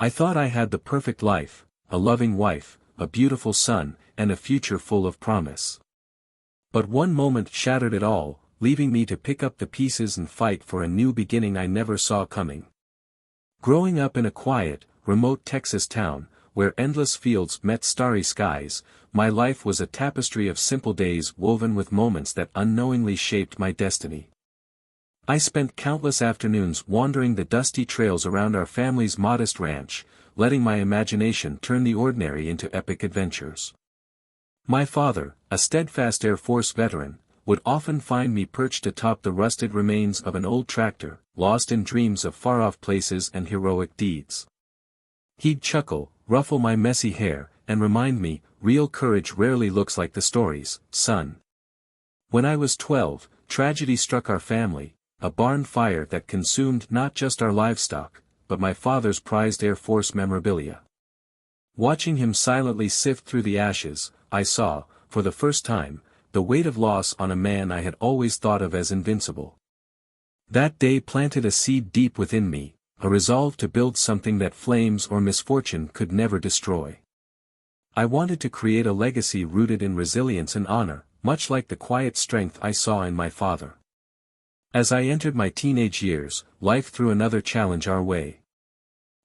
I thought I had the perfect life, a loving wife, a beautiful son, and a future full of promise. But one moment shattered it all, leaving me to pick up the pieces and fight for a new beginning I never saw coming. Growing up in a quiet, remote Texas town, where endless fields met starry skies, my life was a tapestry of simple days woven with moments that unknowingly shaped my destiny. I spent countless afternoons wandering the dusty trails around our family's modest ranch, letting my imagination turn the ordinary into epic adventures. My father, a steadfast Air Force veteran, would often find me perched atop the rusted remains of an old tractor, lost in dreams of far-off places and heroic deeds. He'd chuckle, ruffle my messy hair, and remind me, real courage rarely looks like the stories, son. When I was 12, tragedy struck our family, a barn fire that consumed not just our livestock, but my father's prized Air Force memorabilia. Watching him silently sift through the ashes, I saw, for the first time, the weight of loss on a man I had always thought of as invincible. That day planted a seed deep within me, a resolve to build something that flames or misfortune could never destroy. I wanted to create a legacy rooted in resilience and honor, much like the quiet strength I saw in my father. As I entered my teenage years, life threw another challenge our way.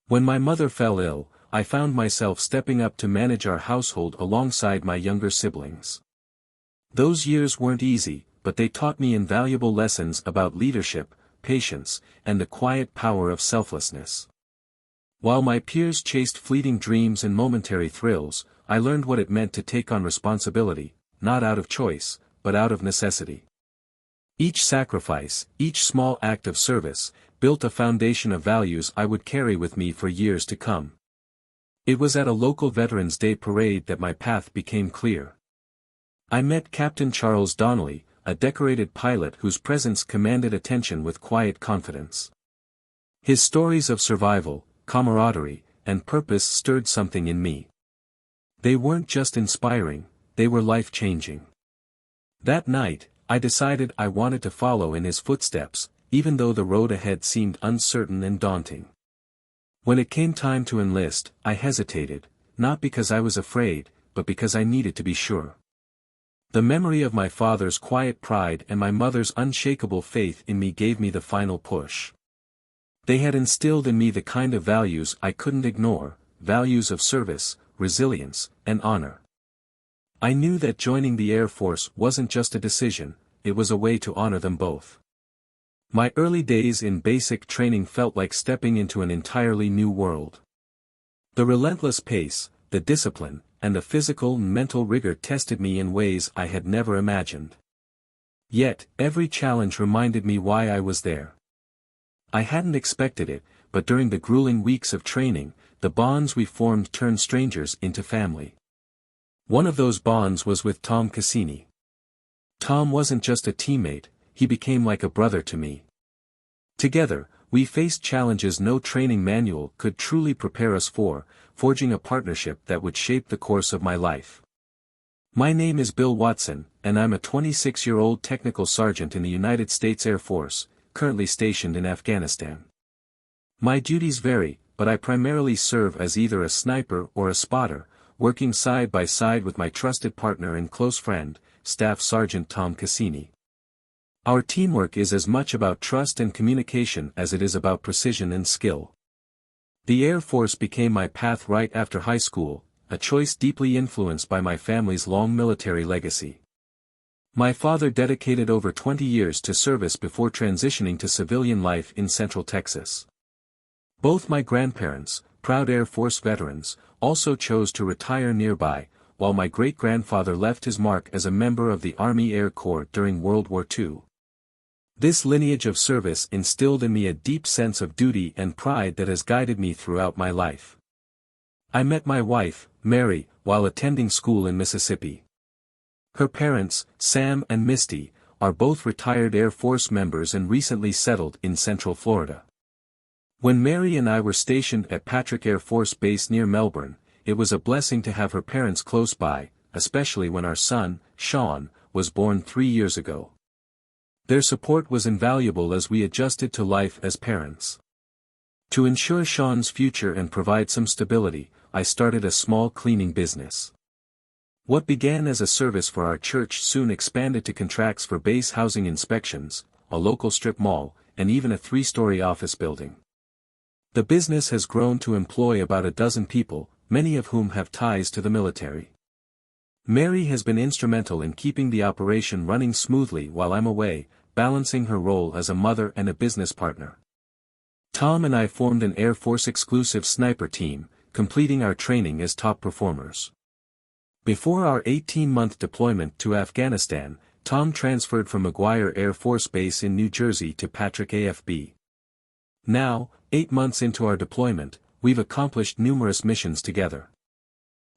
When my mother fell ill, I found myself stepping up to manage our household alongside my younger siblings. Those years weren't easy, but they taught me invaluable lessons about leadership, patience, and the quiet power of selflessness. While my peers chased fleeting dreams and momentary thrills, I learned what it meant to take on responsibility, not out of choice, but out of necessity. Each sacrifice, each small act of service, built a foundation of values I would carry with me for years to come. It was at a local Veterans Day parade that my path became clear. I met Captain Charles Donnelly, a decorated pilot whose presence commanded attention with quiet confidence. His stories of survival, camaraderie, and purpose stirred something in me. They weren't just inspiring, they were life-changing. That night, I decided I wanted to follow in his footsteps, even though the road ahead seemed uncertain and daunting. When it came time to enlist, I hesitated, not because I was afraid, but because I needed to be sure. The memory of my father's quiet pride and my mother's unshakable faith in me gave me the final push. They had instilled in me the kind of values I couldn't ignore, values of service, resilience, and honor. I knew that joining the Air Force wasn't just a decision, it was a way to honor them both. My early days in basic training felt like stepping into an entirely new world. The relentless pace, the discipline, and the physical and mental rigor tested me in ways I had never imagined. Yet, every challenge reminded me why I was there. I hadn't expected it, but during the grueling weeks of training, the bonds we formed turned strangers into family. One of those bonds was with Tom Cassini. Tom wasn't just a teammate, he became like a brother to me. Together, we faced challenges no training manual could truly prepare us for, forging a partnership that would shape the course of my life. My name is Bill Watson, and I'm a 26-year-old technical sergeant in the United States Air Force, currently stationed in Afghanistan. My duties vary, but I primarily serve as either a sniper or a spotter, working side by side with my trusted partner and close friend, Staff Sergeant Tom Cassini. Our teamwork is as much about trust and communication as it is about precision and skill. The Air Force became my path right after high school, a choice deeply influenced by my family's long military legacy. My father dedicated over 20 years to service before transitioning to civilian life in Central Texas. Both my grandparents, proud Air Force veterans, also chose to retire nearby, while my great-grandfather left his mark as a member of the Army Air Corps during World War II. This lineage of service instilled in me a deep sense of duty and pride that has guided me throughout my life. I met my wife, Mary, while attending school in Mississippi. Her parents, Sam and Misty, are both retired Air Force members and recently settled in Central Florida. When Mary and I were stationed at Patrick Air Force Base near Melbourne, it was a blessing to have her parents close by, especially when our son, Sean, was born 3 years ago. Their support was invaluable as we adjusted to life as parents. To ensure Sean's future and provide some stability, I started a small cleaning business. What began as a service for our church soon expanded to contracts for base housing inspections, a local strip mall, and even a 3-story office building. The business has grown to employ about a dozen people, many of whom have ties to the military. Mary has been instrumental in keeping the operation running smoothly while I'm away, balancing her role as a mother and a business partner. Tom and I formed an Air Force exclusive sniper team, completing our training as top performers. Before our 18-month deployment to Afghanistan, Tom transferred from McGuire Air Force Base in New Jersey to Patrick AFB. Now, 8 months into our deployment, we've accomplished numerous missions together.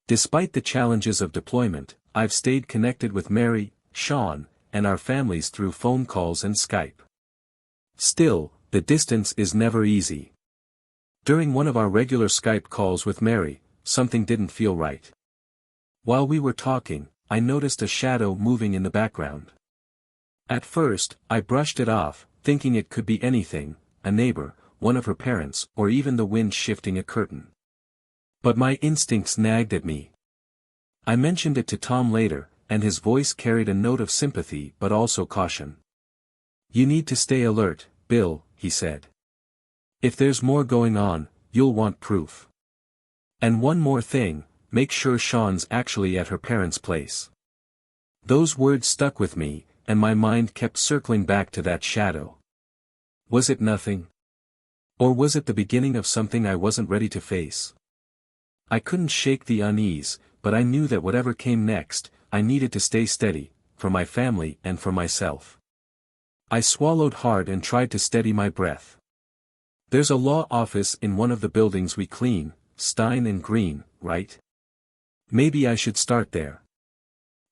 Despite the challenges of deployment, I've stayed connected with Mary, Sean, and our families through phone calls and Skype. Still, the distance is never easy. During one of our regular Skype calls with Mary, something didn't feel right. While we were talking, I noticed a shadow moving in the background. At first, I brushed it off, thinking it could be anything, a neighbor, one of her parents, or even the wind shifting a curtain. But my instincts nagged at me. I mentioned it to Tom later, and his voice carried a note of sympathy but also caution. "You need to stay alert, Bill," he said. "If there's more going on, you'll want proof. And one more thing, make sure Sean's actually at her parents' place." Those words stuck with me, and my mind kept circling back to that shadow. Was it nothing? Or was it the beginning of something I wasn't ready to face? I couldn't shake the unease, but I knew that whatever came next, I needed to stay steady, for my family and for myself. I swallowed hard and tried to steady my breath. "There's a law office in one of the buildings we clean, Stein and Green, right? Maybe I should start there."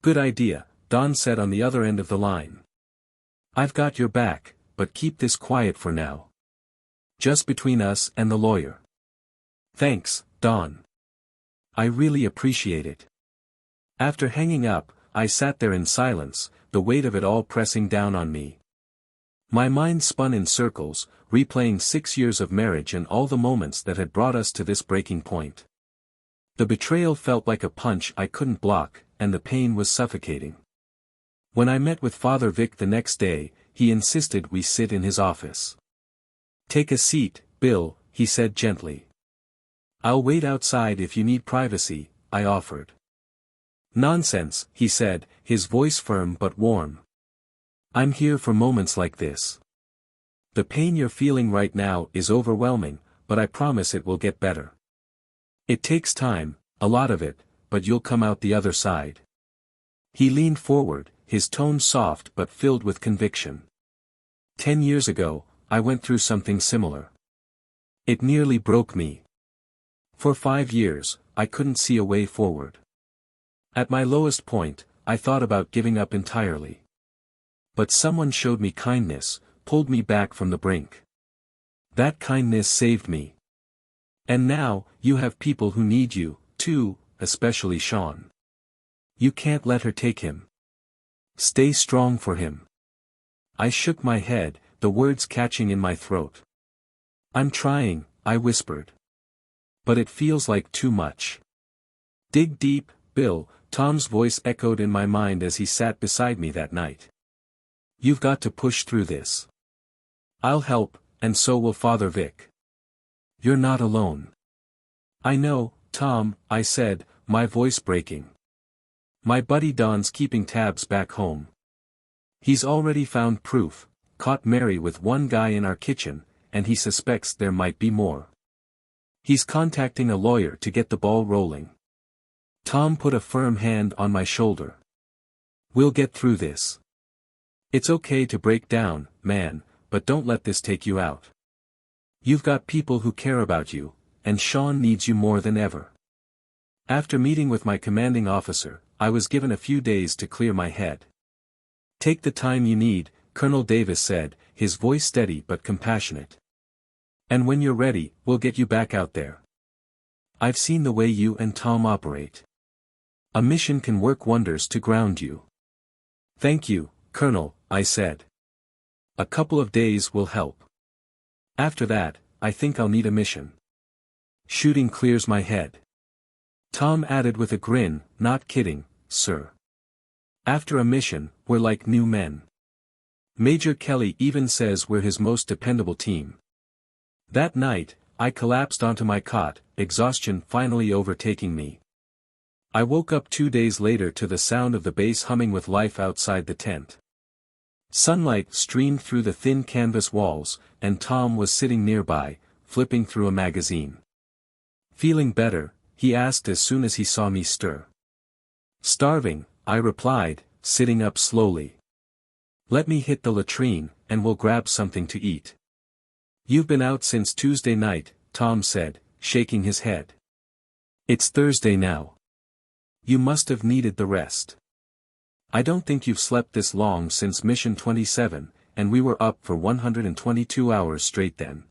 "Good idea," Don said on the other end of the line. "I've got your back, but keep this quiet for now. Just between us and the lawyer." "Thanks, Don. I really appreciate it." After hanging up, I sat there in silence, the weight of it all pressing down on me. My mind spun in circles, replaying 6 years of marriage and all the moments that had brought us to this breaking point. The betrayal felt like a punch I couldn't block, and the pain was suffocating. When I met with Father Vic the next day, he insisted we sit in his office. "Take a seat, Bill," he said gently. "I'll wait outside if you need privacy," I offered. "Nonsense," he said, his voice firm but warm. "I'm here for moments like this. The pain you're feeling right now is overwhelming, but I promise it will get better. It takes time, a lot of it, but you'll come out the other side." He leaned forward, his tone soft but filled with conviction. 10 years ago, I went through something similar. It nearly broke me. For 5 years, I couldn't see a way forward. At my lowest point, I thought about giving up entirely. But someone showed me kindness, pulled me back from the brink. That kindness saved me. And now, you have people who need you, too, especially Sean. You can't let her take him. Stay strong for him. I shook my head, the words catching in my throat. "I'm trying," I whispered. "But it feels like too much." "Dig deep, Bill," Tom's voice echoed in my mind as he sat beside me that night. "You've got to push through this. I'll help, and so will Father Vic. You're not alone." "I know, Tom," I said, my voice breaking. "My buddy Don's keeping tabs back home. He's already found proof, caught Mary with one guy in our kitchen, and he suspects there might be more. He's contacting a lawyer to get the ball rolling." Tom put a firm hand on my shoulder. "We'll get through this. It's okay to break down, man, but don't let this take you out. You've got people who care about you, and Sean needs you more than ever." After meeting with my commanding officer, I was given a few days to clear my head. "Take the time you need," Colonel Davis said, his voice steady but compassionate. "And when you're ready, we'll get you back out there. I've seen the way you and Tom operate. A mission can work wonders to ground you." "Thank you, Colonel," I said. "A couple of days will help." After that, I think I'll need a mission. Shooting clears my head. Tom added with a grin, not kidding, sir. After a mission, we're like new men. Major Kelly even says we're his most dependable team. That night, I collapsed onto my cot, exhaustion finally overtaking me. I woke up 2 days later to the sound of the bass humming with life outside the tent. Sunlight streamed through the thin canvas walls, and Tom was sitting nearby, flipping through a magazine. Feeling better, he asked as soon as he saw me stir. Starving, I replied, sitting up slowly. Let me hit the latrine, and we'll grab something to eat. You've been out since Tuesday night, Tom said, shaking his head. It's Thursday now. You must have needed the rest. I don't think you've slept this long since Mission 27, and we were up for 122 hours straight then.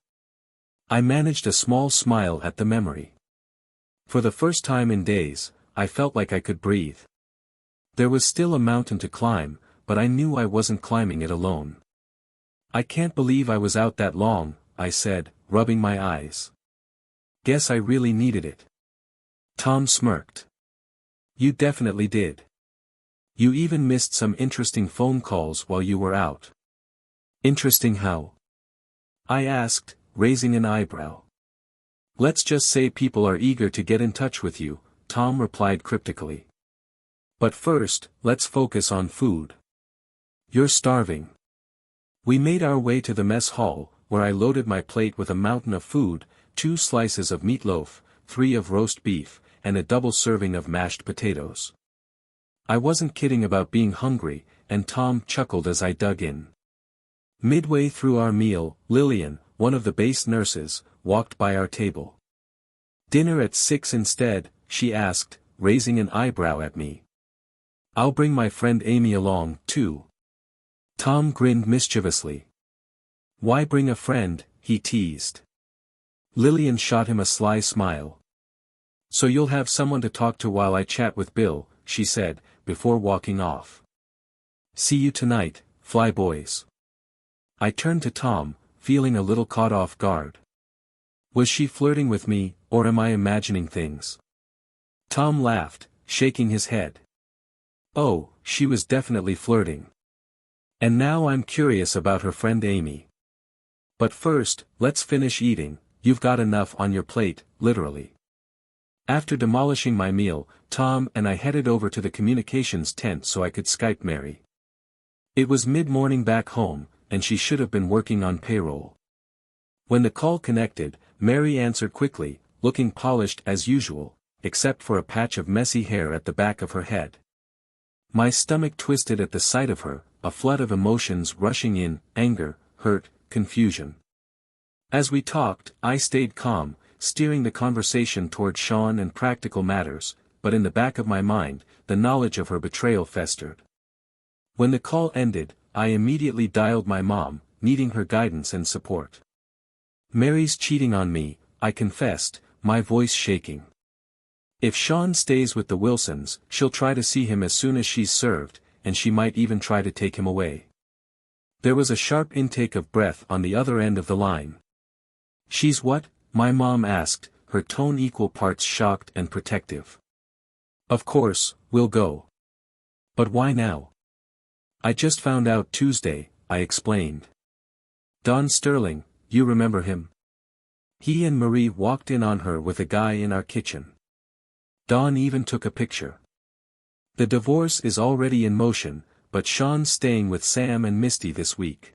I managed a small smile at the memory. For the first time in days, I felt like I could breathe. There was still a mountain to climb, but I knew I wasn't climbing it alone. I can't believe I was out that long, I said, rubbing my eyes. Guess I really needed it. Tom smirked. You definitely did. You even missed some interesting phone calls while you were out. Interesting how? I asked, raising an eyebrow. Let's just say people are eager to get in touch with you, Tom replied cryptically. But first, let's focus on food. You're starving. We made our way to the mess hall, where I loaded my plate with a mountain of food, 2 slices of meatloaf, 3 of roast beef, and a double serving of mashed potatoes. I wasn't kidding about being hungry, and Tom chuckled as I dug in. Midway through our meal, Lillian, one of the base nurses, walked by our table. Dinner at 6 instead, she asked, raising an eyebrow at me. I'll bring my friend Amy along, too. Tom grinned mischievously. Why bring a friend, he teased. Lillian shot him a sly smile. So you'll have someone to talk to while I chat with Bill, she said, before walking off. See you tonight, fly boys. I turned to Tom, feeling a little caught off guard. Was she flirting with me, or am I imagining things? Tom laughed, shaking his head. Oh, she was definitely flirting. And now I'm curious about her friend Amy. But first, let's finish eating, you've got enough on your plate, literally. After demolishing my meal, Tom and I headed over to the communications tent so I could Skype Mary. It was mid-morning back home, and she should have been working on payroll. When the call connected, Mary answered quickly, looking polished as usual, except for a patch of messy hair at the back of her head. My stomach twisted at the sight of her, a flood of emotions rushing in, anger, hurt, confusion. As we talked, I stayed calm, steering the conversation toward Sean and practical matters, but in the back of my mind, the knowledge of her betrayal festered. When the call ended, I immediately dialed my mom, needing her guidance and support. Mary's cheating on me, I confessed, my voice shaking. If Sean stays with the Wilsons, she'll try to see him as soon as she's served, and she might even try to take him away. There was a sharp intake of breath on the other end of the line. She's what? My mom asked, her tone equal parts shocked and protective. Of course, we'll go. But why now? I just found out Tuesday, I explained. Don Sterling, you remember him? He and Marie walked in on her with a guy in our kitchen. Don even took a picture. The divorce is already in motion, but Sean's staying with Sam and Misty this week.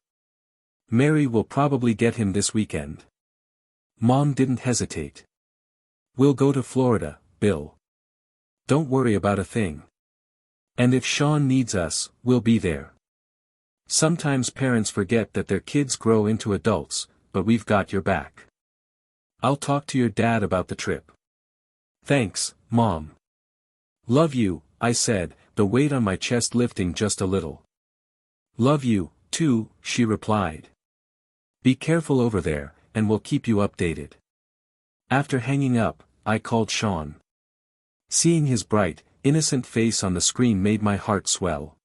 Mary will probably get him this weekend. Mom didn't hesitate. We'll go to Florida, Bill. Don't worry about a thing. And if Sean needs us, we'll be there. Sometimes parents forget that their kids grow into adults, but we've got your back. I'll talk to your dad about the trip. Thanks, Mom. Love you, I said, the weight on my chest lifting just a little. Love you, too, she replied. Be careful over there, and we'll keep you updated. After hanging up, I called Sean. Seeing his bright, innocent face on the screen made my heart swell.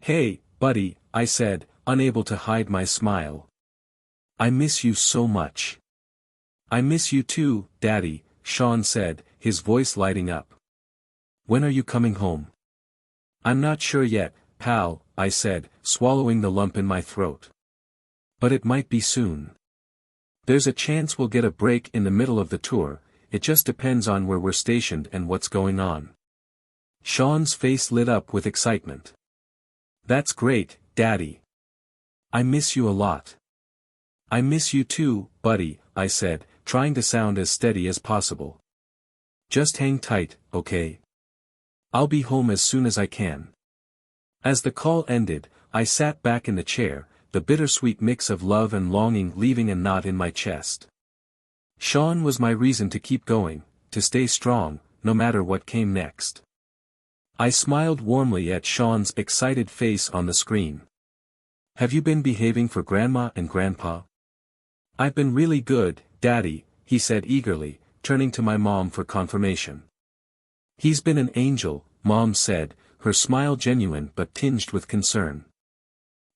Hey, buddy, I said, unable to hide my smile. I miss you so much. I miss you too, Daddy, Sean said, his voice lighting up. When are you coming home? I'm not sure yet, pal, I said, swallowing the lump in my throat. But it might be soon. There's a chance we'll get a break in the middle of the tour, it just depends on where we're stationed and what's going on. Sean's face lit up with excitement. That's great, Daddy. I miss you a lot. I miss you too, buddy, I said, trying to sound as steady as possible. Just hang tight, okay? I'll be home as soon as I can. As the call ended, I sat back in the chair, the bittersweet mix of love and longing leaving a knot in my chest. Sean was my reason to keep going, to stay strong, no matter what came next. I smiled warmly at Sean's excited face on the screen. Have you been behaving for Grandma and Grandpa? I've been really good, Daddy, he said eagerly, turning to my mom for confirmation. He's been an angel, Mom said, her smile genuine but tinged with concern.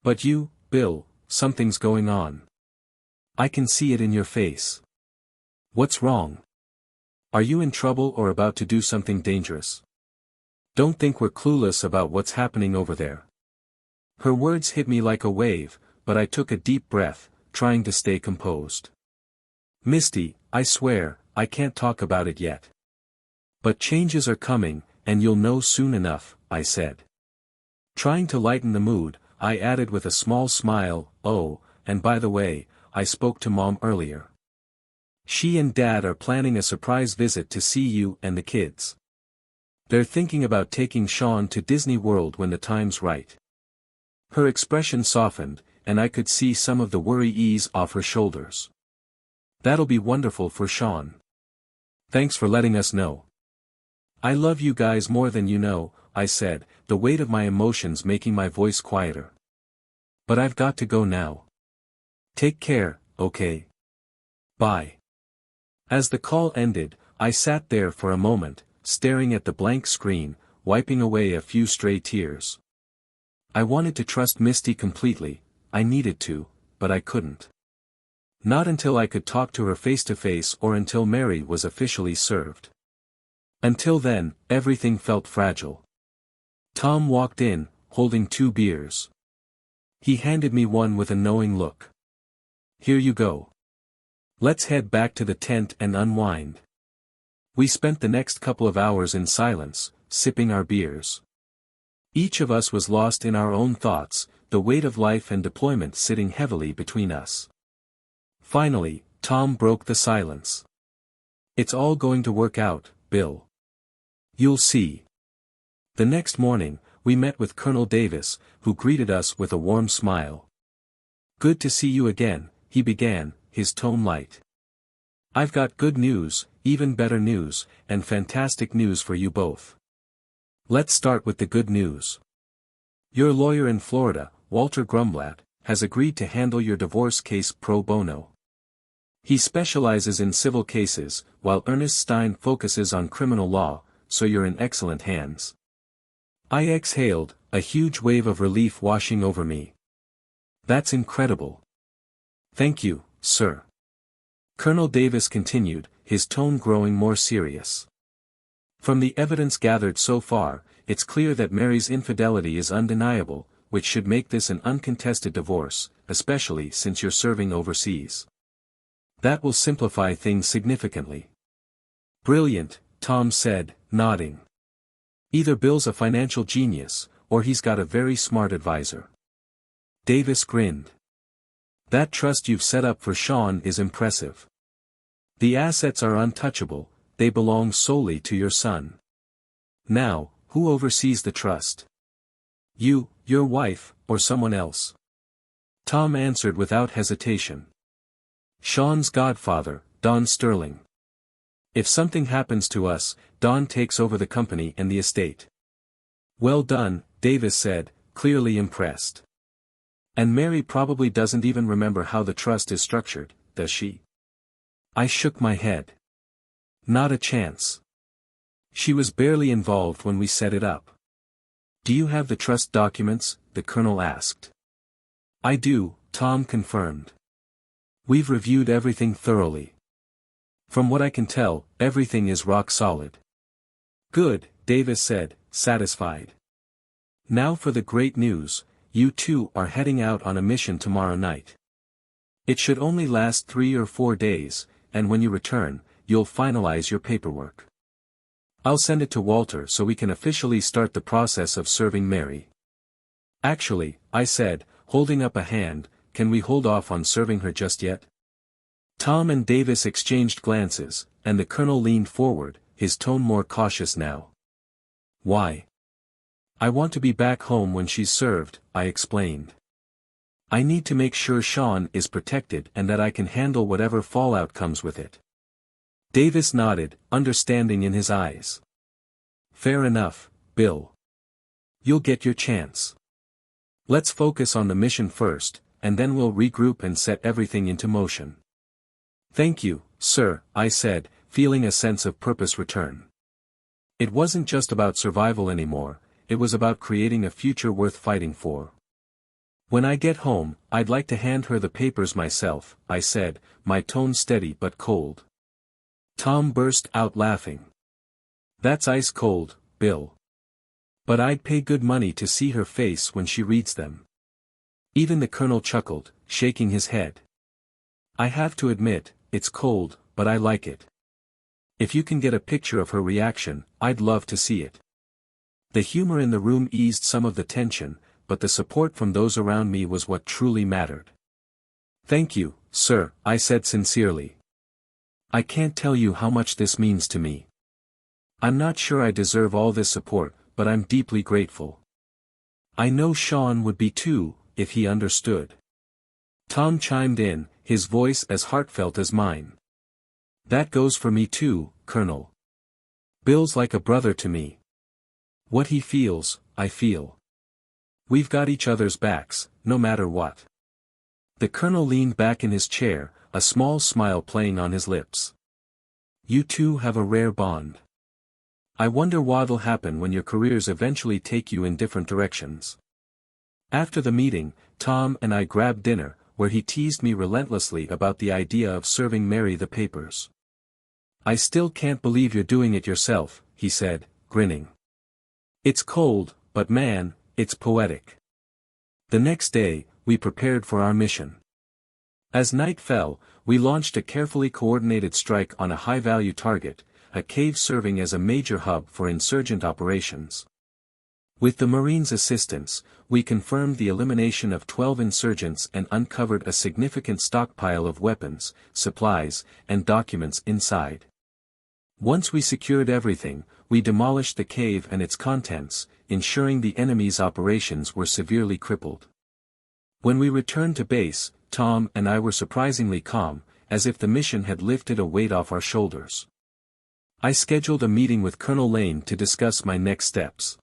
But you, Bill, something's going on. I can see it in your face. What's wrong? Are you in trouble or about to do something dangerous? Don't think we're clueless about what's happening over there. Her words hit me like a wave, but I took a deep breath, trying to stay composed. Misty, I swear, I can't talk about it yet. But changes are coming, and you'll know soon enough, I said. Trying to lighten the mood, I added with a small smile, oh, and by the way, I spoke to Mom earlier. She and Dad are planning a surprise visit to see you and the kids. They're thinking about taking Sean to Disney World when the time's right. Her expression softened, and I could see some of the worry ease off her shoulders. That'll be wonderful for Sean. Thanks for letting us know. I love you guys more than you know, I said, the weight of my emotions making my voice quieter. But I've got to go now. Take care, okay? Bye. As the call ended, I sat there for a moment, staring at the blank screen, wiping away a few stray tears. I wanted to trust Misty completely, I needed to, but I couldn't. Not until I could talk to her face to face or until Mary was officially served. Until then, everything felt fragile. Tom walked in, holding 2 beers. He handed me one with a knowing look. Here you go. Let's head back to the tent and unwind. We spent the next couple of hours in silence, sipping our beers. Each of us was lost in our own thoughts, the weight of life and deployment sitting heavily between us. Finally, Tom broke the silence. It's all going to work out, Bill. You'll see. The next morning, we met with Colonel Davis, who greeted us with a warm smile. Good to see you again, he began, his tone light. I've got good news, even better news, and fantastic news for you both. Let's start with the good news. Your lawyer in Florida, Walter Grumblatt, has agreed to handle your divorce case pro bono. He specializes in civil cases, while Ernest Stein focuses on criminal law, so you're in excellent hands. I exhaled, a huge wave of relief washing over me. That's incredible. Thank you, sir. Colonel Davis continued, his tone growing more serious. From the evidence gathered so far, it's clear that Mary's infidelity is undeniable, which should make this an uncontested divorce, especially since you're serving overseas. That will simplify things significantly. Brilliant, Tom said, nodding. Either Bill's a financial genius, or he's got a very smart advisor. Davis grinned. That trust you've set up for Sean is impressive. The assets are untouchable, they belong solely to your son. Now, who oversees the trust? You, your wife, or someone else? Tom answered without hesitation. Sean's godfather, Don Sterling. If something happens to us, Don takes over the company and the estate. Well done, Davis said, clearly impressed. And Mary probably doesn't even remember how the trust is structured, does she? I shook my head. Not a chance. She was barely involved when we set it up. Do you have the trust documents? The colonel asked. I do, Tom confirmed. We've reviewed everything thoroughly. From what I can tell, everything is rock solid. Good, Davis said, satisfied. Now for the great news, you two are heading out on a mission tomorrow night. It should only last 3 or 4 days, and when you return, you'll finalize your paperwork. I'll send it to Walter so we can officially start the process of serving Mary. Actually, I said, holding up a hand, can we hold off on serving her just yet? Tom and Davis exchanged glances, and the colonel leaned forward, his tone more cautious now. Why? I want to be back home when she's served, I explained. I need to make sure Sean is protected and that I can handle whatever fallout comes with it. Davis nodded, understanding in his eyes. Fair enough, Bill. You'll get your chance. Let's focus on the mission first, and then we'll regroup and set everything into motion. Thank you, sir, I said, feeling a sense of purpose return. It wasn't just about survival anymore, it was about creating a future worth fighting for. When I get home, I'd like to hand her the papers myself, I said, my tone steady but cold. Tom burst out laughing. That's ice cold, Bill. But I'd pay good money to see her face when she reads them. Even the colonel chuckled, shaking his head. I have to admit, it's cold, but I like it. If you can get a picture of her reaction, I'd love to see it. The humor in the room eased some of the tension, but the support from those around me was what truly mattered. Thank you, sir, I said sincerely. I can't tell you how much this means to me. I'm not sure I deserve all this support, but I'm deeply grateful. I know Sean would be too, if he understood. Tom chimed in, his voice as heartfelt as mine. That goes for me too, Colonel. Bill's like a brother to me. What he feels, I feel. We've got each other's backs, no matter what. The colonel leaned back in his chair, a small smile playing on his lips. You two have a rare bond. I wonder what'll happen when your careers eventually take you in different directions. After the meeting, Tom and I grabbed dinner, where he teased me relentlessly about the idea of serving Mary the papers. I still can't believe you're doing it yourself, he said, grinning. It's cold, but man, it's poetic. The next day, we prepared for our mission. As night fell, we launched a carefully coordinated strike on a high-value target, a cave serving as a major hub for insurgent operations. With the Marines' assistance, we confirmed the elimination of 12 insurgents and uncovered a significant stockpile of weapons, supplies, and documents inside. Once we secured everything, we demolished the cave and its contents, ensuring the enemy's operations were severely crippled. When we returned to base, Tom and I were surprisingly calm, as if the mission had lifted a weight off our shoulders. I scheduled a meeting with Colonel Lane to discuss my next steps.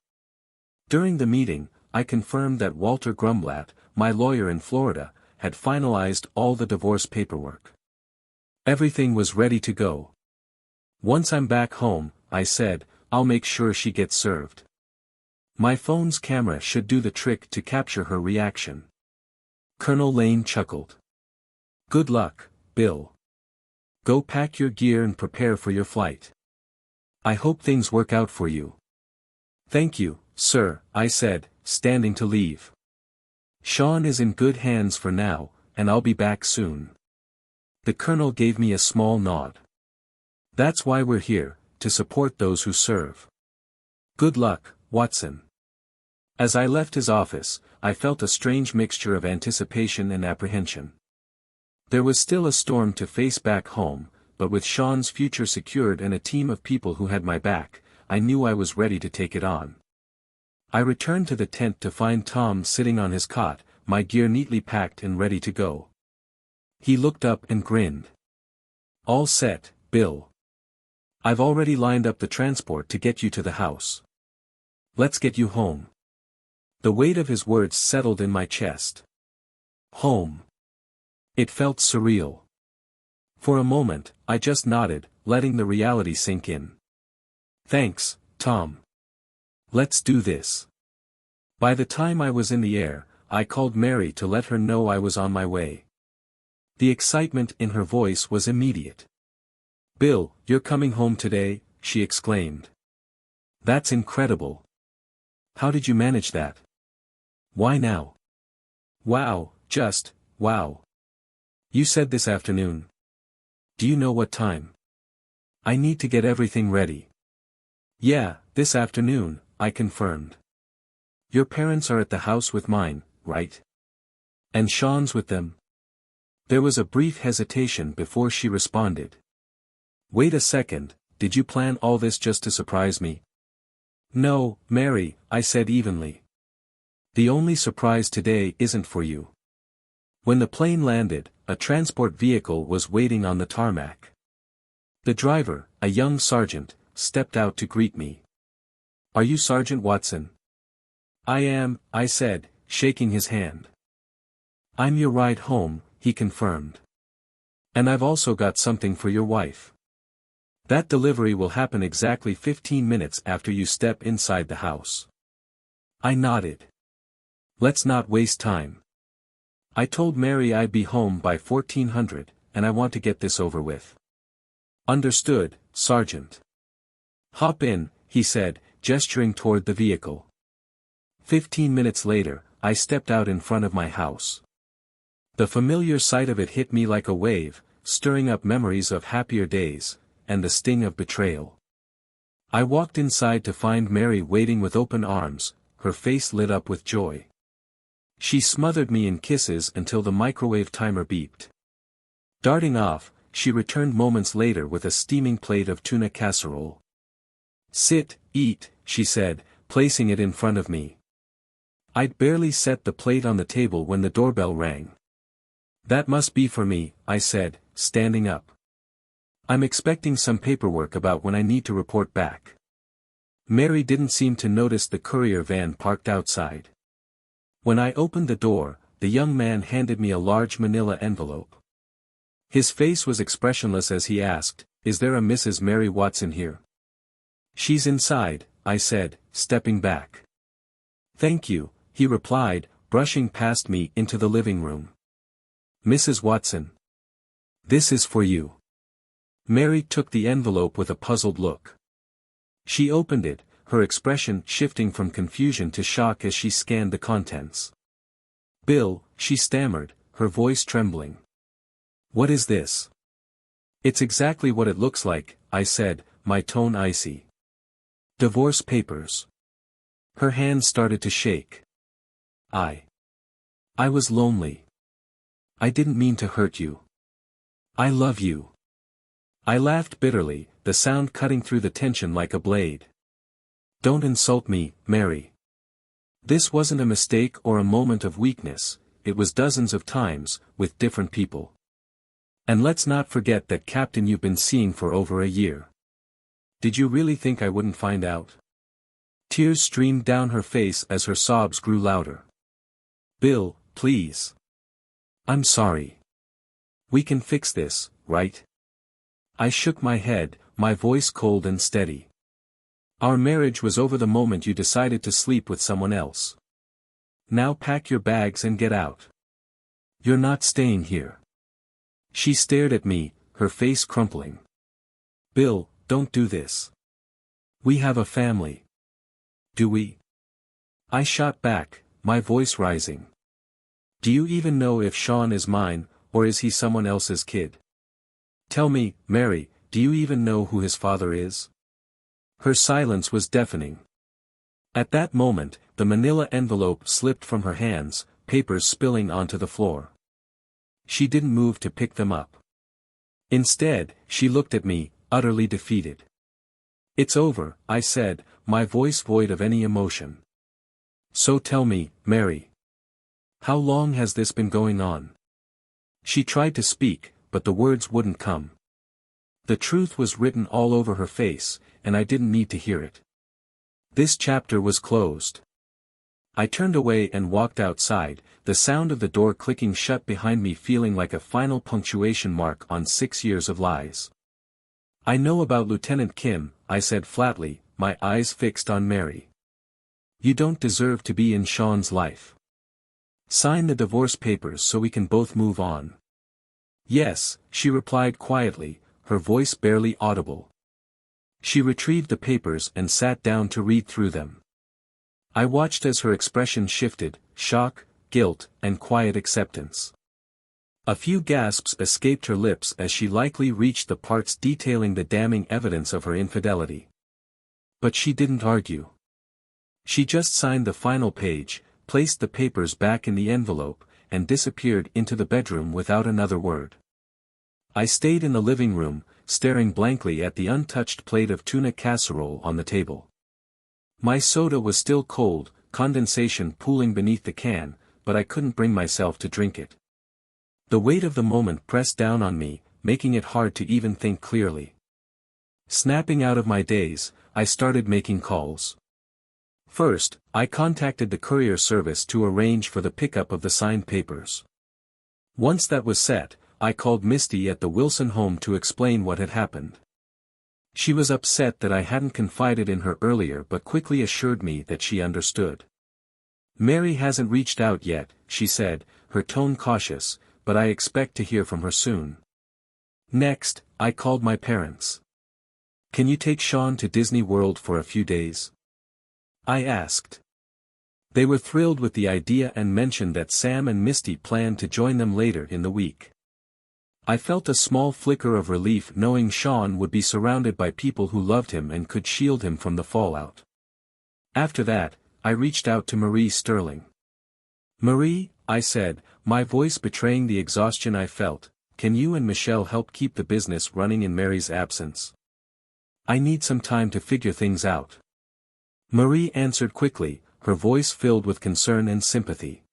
During the meeting, I confirmed that Walter Grumblatt, my lawyer in Florida, had finalized all the divorce paperwork. Everything was ready to go. Once I'm back home, I said, I'll make sure she gets served. My phone's camera should do the trick to capture her reaction. Colonel Lane chuckled. Good luck, Bill. Go pack your gear and prepare for your flight. I hope things work out for you. Thank you, sir, I said, standing to leave. Sean is in good hands for now, and I'll be back soon. The colonel gave me a small nod. That's why we're here, to support those who serve. Good luck, Watson. As I left his office, I felt a strange mixture of anticipation and apprehension. There was still a storm to face back home, but with Sean's future secured and a team of people who had my back, I knew I was ready to take it on. I returned to the tent to find Tom sitting on his cot, my gear neatly packed and ready to go. He looked up and grinned. All set, Bill. I've already lined up the transport to get you to the house. Let's get you home. The weight of his words settled in my chest. Home. It felt surreal. For a moment, I just nodded, letting the reality sink in. Thanks, Tom. Let's do this. By the time I was in the air, I called Mary to let her know I was on my way. The excitement in her voice was immediate. "Bill, you're coming home today," she exclaimed. "That's incredible. How did you manage that? Why now?" "Wow, just, wow. You said this afternoon. Do you know what time? I need to get everything ready." "Yeah, this afternoon," I confirmed. "Your parents are at the house with mine, right? And Sean's with them?" There was a brief hesitation before she responded. "Wait a second, did you plan all this just to surprise me?" "No, Mary," I said evenly. "The only surprise today isn't for you." When the plane landed, a transport vehicle was waiting on the tarmac. The driver, a young sergeant, stepped out to greet me. "Are you Sergeant Watson?" "I am," I said, shaking his hand. "I'm your ride home," he confirmed. "And I've also got something for your wife. That delivery will happen exactly 15 minutes after you step inside the house." I nodded. "Let's not waste time. I told Mary I'd be home by 1400, and I want to get this over with." "Understood, Sergeant." "Hop in," he said, gesturing toward the vehicle. 15 minutes later, I stepped out in front of my house. The familiar sight of it hit me like a wave, stirring up memories of happier days, and the sting of betrayal. I walked inside to find Mary waiting with open arms, her face lit up with joy. She smothered me in kisses until the microwave timer beeped. Darting off, she returned moments later with a steaming plate of tuna casserole. "Sit, eat," she said, placing it in front of me. I'd barely set the plate on the table when the doorbell rang. "That must be for me," I said, standing up. "I'm expecting some paperwork about when I need to report back." Mary didn't seem to notice the courier van parked outside. When I opened the door, the young man handed me a large manila envelope. His face was expressionless as he asked, "Is there a Mrs. Mary Watson here?" "She's inside," I said, stepping back. "Thank you," he replied, brushing past me into the living room. "Mrs. Watson. This is for you." Mary took the envelope with a puzzled look. She opened it, her expression shifting from confusion to shock as she scanned the contents. "Bill," she stammered, her voice trembling. "What is this?" "It's exactly what it looks like," I said, my tone icy. "Divorce papers." Her hands started to shake. I was lonely. I didn't mean to hurt you. I love you." I laughed bitterly, the sound cutting through the tension like a blade. "Don't insult me, Mary. This wasn't a mistake or a moment of weakness, it was dozens of times, with different people. And let's not forget that captain you've been seeing for over a year. Did you really think I wouldn't find out?" Tears streamed down her face as her sobs grew louder. "Bill, please. I'm sorry. We can fix this, right?" I shook my head, my voice cold and steady. "Our marriage was over the moment you decided to sleep with someone else. Now pack your bags and get out. You're not staying here." She stared at me, her face crumpling. "Bill, don't do this. We have a family." "Do we?" I shot back, my voice rising. "Do you even know if Sean is mine, or is he someone else's kid? Tell me, Mary, do you even know who his father is?" Her silence was deafening. At that moment, the manila envelope slipped from her hands, papers spilling onto the floor. She didn't move to pick them up. Instead, she looked at me, utterly defeated. "It's over," I said, my voice void of any emotion. "So tell me, Mary. How long has this been going on?" She tried to speak, but the words wouldn't come. The truth was written all over her face, and I didn't need to hear it. This chapter was closed. I turned away and walked outside, the sound of the door clicking shut behind me feeling like a final punctuation mark on 6 years of lies. "I know about Lieutenant Kim," I said flatly, my eyes fixed on Mary. "You don't deserve to be in Sean's life. Sign the divorce papers so we can both move on." "Yes," she replied quietly, her voice barely audible. She retrieved the papers and sat down to read through them. I watched as her expression shifted, shock, guilt, and quiet acceptance. A few gasps escaped her lips as she likely reached the parts detailing the damning evidence of her infidelity. But she didn't argue. She just signed the final page, placed the papers back in the envelope, and disappeared into the bedroom without another word. I stayed in the living room, staring blankly at the untouched plate of tuna casserole on the table. My soda was still cold, condensation pooling beneath the can, but I couldn't bring myself to drink it. The weight of the moment pressed down on me, making it hard to even think clearly. Snapping out of my daze, I started making calls. First, I contacted the courier service to arrange for the pickup of the signed papers. Once that was set, I called Misty at the Wilson home to explain what had happened. She was upset that I hadn't confided in her earlier but quickly assured me that she understood. "Mary hasn't reached out yet," she said, her tone cautious, "but I expect to hear from her soon." Next, I called my parents. "Can you take Sean to Disney World for a few days?" I asked. They were thrilled with the idea and mentioned that Sam and Misty planned to join them later in the week. I felt a small flicker of relief knowing Sean would be surrounded by people who loved him and could shield him from the fallout. After that, I reached out to Marie Sterling. "Marie," I said, my voice betraying the exhaustion I felt, "can you and Michelle help keep the business running in Mary's absence? I need some time to figure things out." Marie answered quickly, her voice filled with concern and sympathy.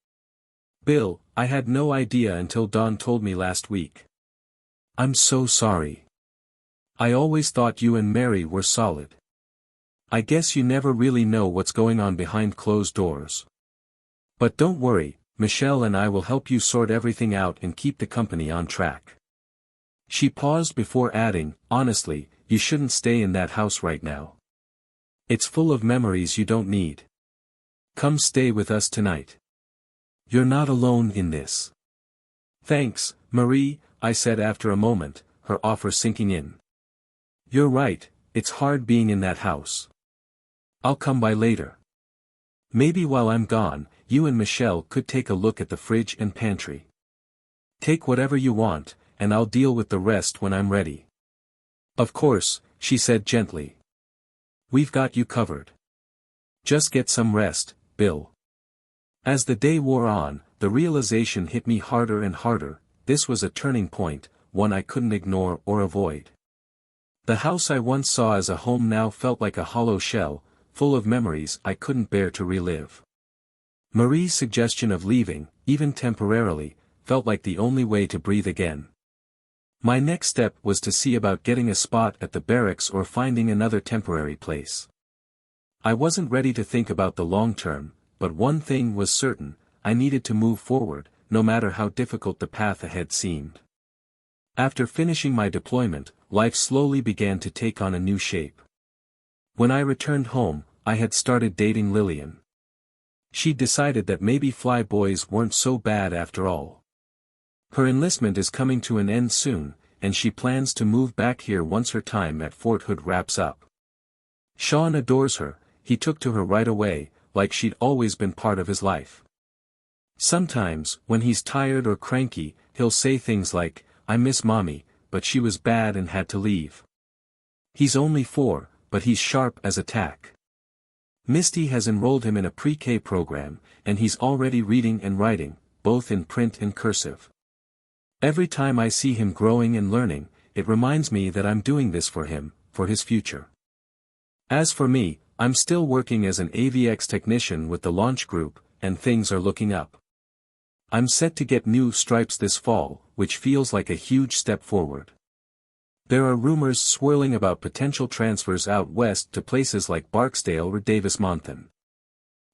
"Bill, I had no idea until Dawn told me last week. I'm so sorry. I always thought you and Mary were solid. I guess you never really know what's going on behind closed doors. But don't worry, Michelle and I will help you sort everything out and keep the company on track." She paused before adding, "Honestly, you shouldn't stay in that house right now. It's full of memories you don't need. Come stay with us tonight. You're not alone in this." "Thanks, Marie," I said after a moment, her offer sinking in. "You're right, it's hard being in that house. I'll come by later. Maybe while I'm gone, you and Michelle could take a look at the fridge and pantry. Take whatever you want, and I'll deal with the rest when I'm ready." "Of course," she said gently. "We've got you covered. Just get some rest, Bill." As the day wore on, the realization hit me harder and harder. This was a turning point, one I couldn't ignore or avoid. The house I once saw as a home now felt like a hollow shell, full of memories I couldn't bear to relive. Marie's suggestion of leaving, even temporarily, felt like the only way to breathe again. My next step was to see about getting a spot at the barracks or finding another temporary place. I wasn't ready to think about the long term, but one thing was certain, I needed to move forward, no matter how difficult the path ahead seemed. After finishing my deployment, life slowly began to take on a new shape. When I returned home, I had started dating Lillian. She'd decided that maybe fly boys weren't so bad after all. Her enlistment is coming to an end soon, and she plans to move back here once her time at Fort Hood wraps up. Sean adores her, he took to her right away, like she'd always been part of his life. Sometimes, when he's tired or cranky, he'll say things like, "I miss Mommy, but she was bad and had to leave." He's only 4, but he's sharp as a tack. Misty has enrolled him in a pre-K program, and he's already reading and writing, both in print and cursive. Every time I see him growing and learning, it reminds me that I'm doing this for him, for his future. As for me, I'm still working as an AVX technician with the launch group, and things are looking up. I'm set to get new stripes this fall, which feels like a huge step forward. There are rumors swirling about potential transfers out west to places like Barksdale or Davis-Monthan.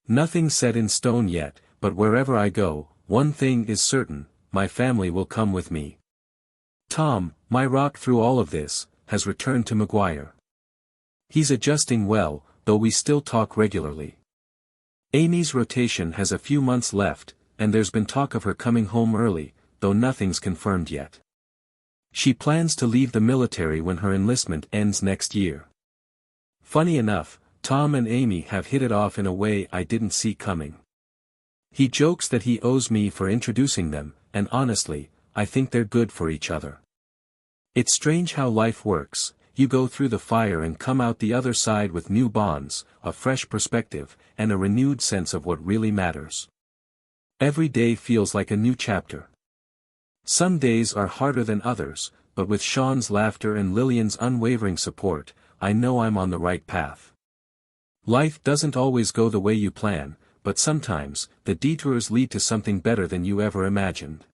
Nothing's set in stone yet, but wherever I go, one thing is certain, my family will come with me. Tom, my rock through all of this, has returned to McGuire. He's adjusting well, though we still talk regularly. Amy's rotation has a few months left, and there's been talk of her coming home early, though nothing's confirmed yet. She plans to leave the military when her enlistment ends next year. Funny enough, Tom and Amy have hit it off in a way I didn't see coming. He jokes that he owes me for introducing them, and honestly, I think they're good for each other. It's strange how life works. You go through the fire and come out the other side with new bonds, a fresh perspective, and a renewed sense of what really matters. Every day feels like a new chapter. Some days are harder than others, but with Sean's laughter and Lillian's unwavering support, I know I'm on the right path. Life doesn't always go the way you plan, but sometimes, the detours lead to something better than you ever imagined.